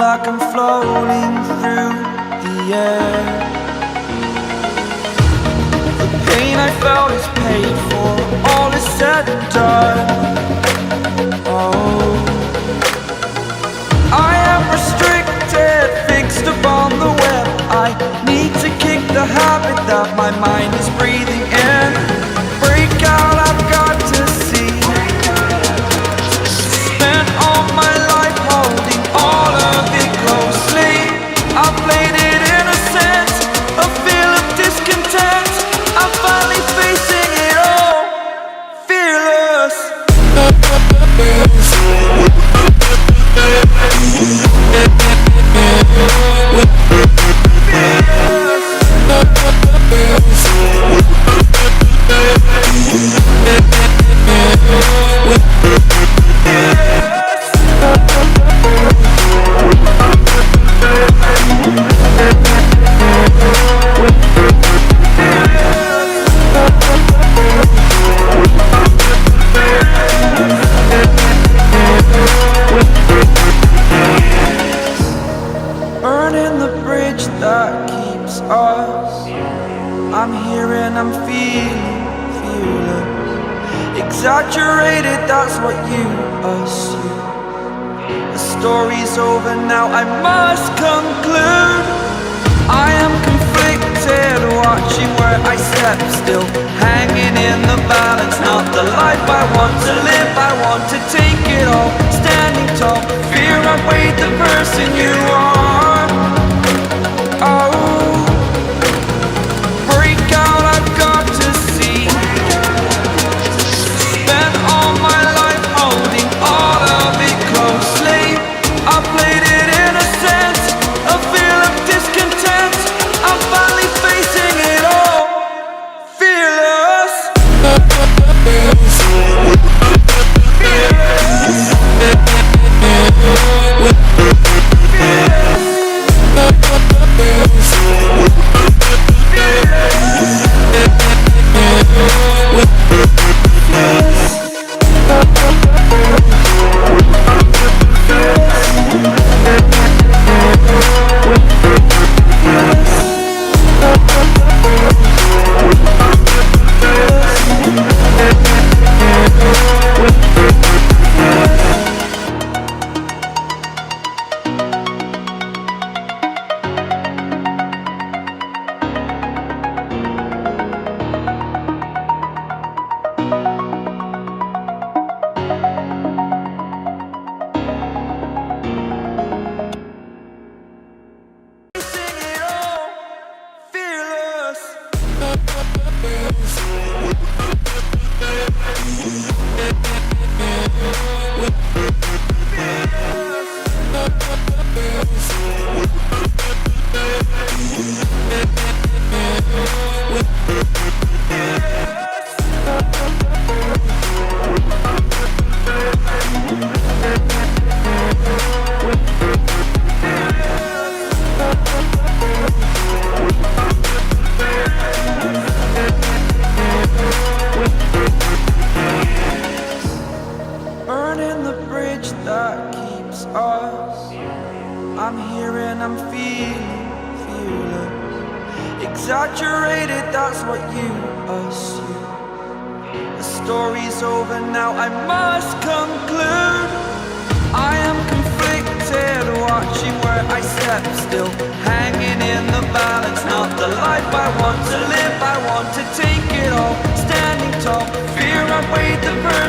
like I'm floating through the air. The pain I felt is paid for, all is said and done. Oh, I am restricted, fixed upon the web. I need to kick the habit that my mind is breathing in. Break out, I've got to see. Spent all my life holding all of it closely. I played it innocent, a feel of discontent. I'm finally facing it all, fearless. Burning the bridge that keeps us. I'm here and I'm feeling fearless. Exaggerated, that's what you assume. The story's over now, I must conclude. I am conflicted, watching where I step still, hanging in the balance. Not the life I want to live, I want to take it all. Standing tall, fear outweighed the person you are. Oh, break out, I've got to see. Spent all my life holding all of it closely. I played it innocent, a feel of discontent. I'm finally facing it all, fearless. Burning the bridge that keeps us. I'm here and I'm feeling fearless. Exaggerated, that's what you assume. The story's over now, I must conclude. I am conflicted, watching where I step still, hanging in the balance. Not the life I want to live, I want to take it all. Standing tall, fear outweighed the burden.